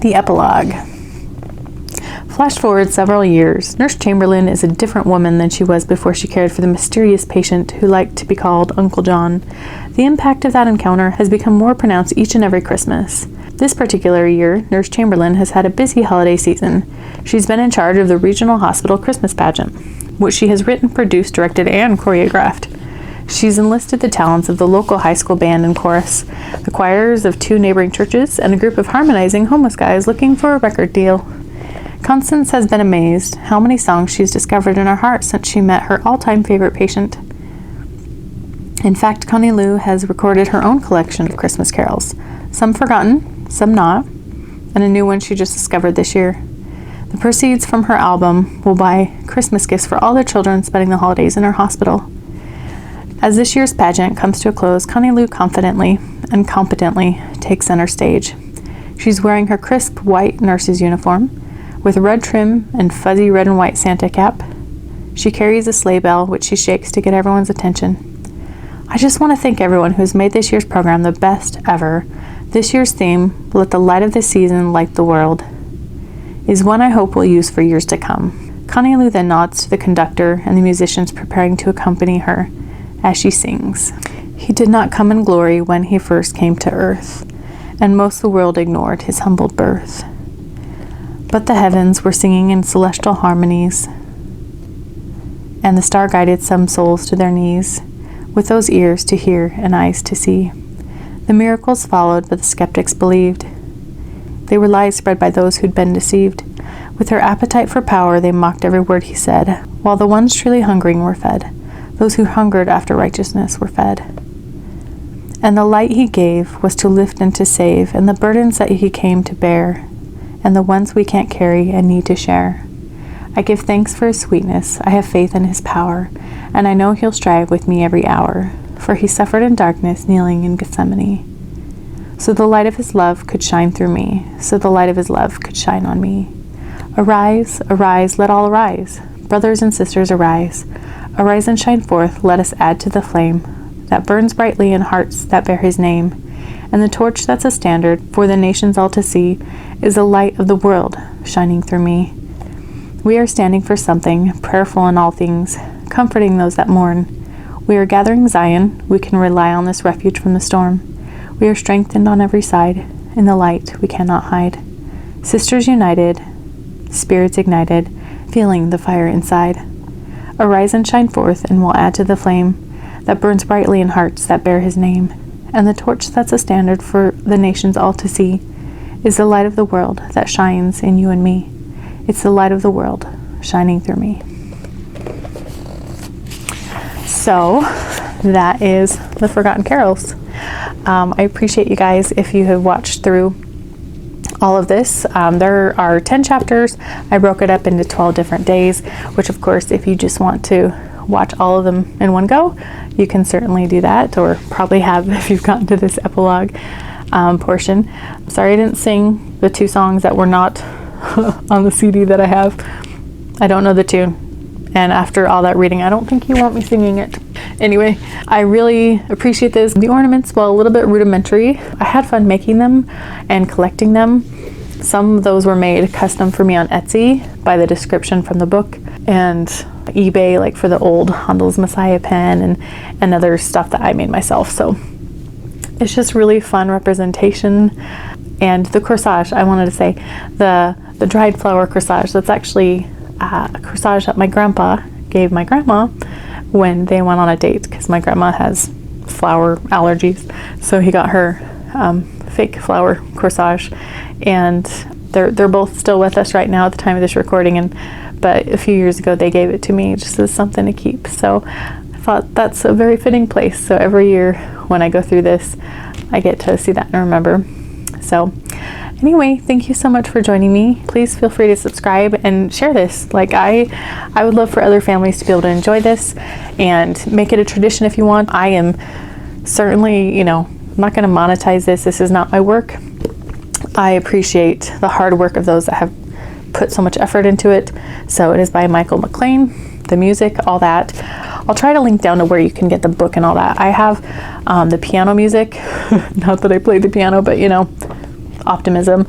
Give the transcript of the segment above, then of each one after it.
The epilogue. Flash forward several years. Nurse Chamberlain is a different woman than she was before she cared for the mysterious patient who liked to be called Uncle John. The impact of that encounter has become more pronounced each and every Christmas. This particular year, Nurse Chamberlain has had a busy holiday season. She's been in charge of the regional hospital Christmas pageant, which she has written, produced, directed, and choreographed. She's enlisted the talents of the local high school band and chorus, the choirs of 2 neighboring churches, and a group of harmonizing homeless guys looking for a record deal. Constance has been amazed how many songs she's discovered in her heart since she met her all-time favorite patient. In fact, Connie Lou has recorded her own collection of Christmas carols, some forgotten, some not, and a new one she just discovered this year. The proceeds from her album will buy Christmas gifts for all the children spending the holidays in her hospital. As this year's pageant comes to a close, Connie Lou confidently and competently takes center stage. She's wearing her crisp white nurse's uniform, with red trim and fuzzy red and white Santa cap. She carries a sleigh bell, which she shakes to get everyone's attention. I just want to thank everyone who has made this year's program the best ever. This year's theme, Let the Light of the Season Light the World, is one I hope we'll use for years to come. Connie Lou then nods to the conductor and the musicians preparing to accompany her as she sings. He did not come in glory when he first came to earth, and most of the world ignored his humbled birth. But the heavens were singing in celestial harmonies, and the star guided some souls to their knees, with those ears to hear and eyes to see. The miracles followed, but the skeptics believed. They were lies spread by those who'd been deceived. With their appetite for power, they mocked every word he said, while the ones truly hungering were fed. Those who hungered after righteousness were fed. And the light he gave was to lift and to save, and the burdens that he came to bear, and the ones we can't carry and need to share. I give thanks for his sweetness, I have faith in his power, and I know he'll strive with me every hour, for he suffered in darkness, kneeling in Gethsemane. So the light of his love could shine through me, so the light of his love could shine on me. Arise, arise, let all arise. Brothers and sisters, arise. Arise and shine forth, let us add to the flame that burns brightly in hearts that bear his name. And the torch that's a standard for the nations all to see is the light of the world shining through me. We are standing for something, prayerful in all things, comforting those that mourn. We are gathering Zion, we can rely on this refuge from the storm. We are strengthened on every side, in the light we cannot hide. Sisters united, spirits ignited, feeling the fire inside. Arise and shine forth, and we'll add to the flame that burns brightly in hearts that bear his name. And the torch that's a standard for the nations all to see is the light of the world that shines in you and me. It's the light of the world shining through me. So that is the Forgotten Carols. I appreciate you guys if you have watched through all of this. There are 10 chapters. I broke it up into 12 different days, which of course, if you just want to watch all of them in one go, you can certainly do that, or probably have if you've gotten to this epilogue portion. Sorry I didn't sing the 2 songs that were not on the CD that I have. I don't know the tune, and after all that reading, I don't think you want me singing it. Anyway, I really appreciate this. The ornaments, while a little bit rudimentary, I had fun making them and collecting them. Some of those were made custom for me on Etsy by the description from the book, and eBay, like for the old Handel's Messiah pen and other stuff that I made myself. So it's just really fun representation. And the corsage, I wanted to say, the dried flower corsage, that's actually a corsage that my grandpa gave my grandma when they went on a date, because my grandma has flower allergies. So he got her fake flower corsage, and they're both still with us right now at the time of this recording, but a few years ago they gave it to me just as something to keep. So I thought that's a very fitting place. So every year when I go through this, I get to see that and remember. So anyway, thank you so much for joining me. Please feel free to subscribe and share this. Like I would love for other families to be able to enjoy this and make it a tradition if you want. I am certainly, I'm not going to monetize this. This is not my work. I appreciate the hard work of those that have put so much effort into it. So it is by Michael McLean, the music, all that. I'll try to link down to where you can get the book and all that. I have the piano music. Not that I play the piano, but optimism.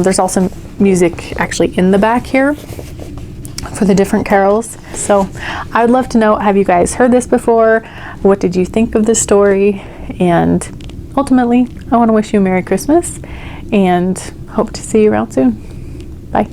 There's also music actually in the back here for the different carols. So I would love to know, have you guys heard this before? What did you think of this story? And ultimately, I want to wish you a Merry Christmas and hope to see you around soon. Bye.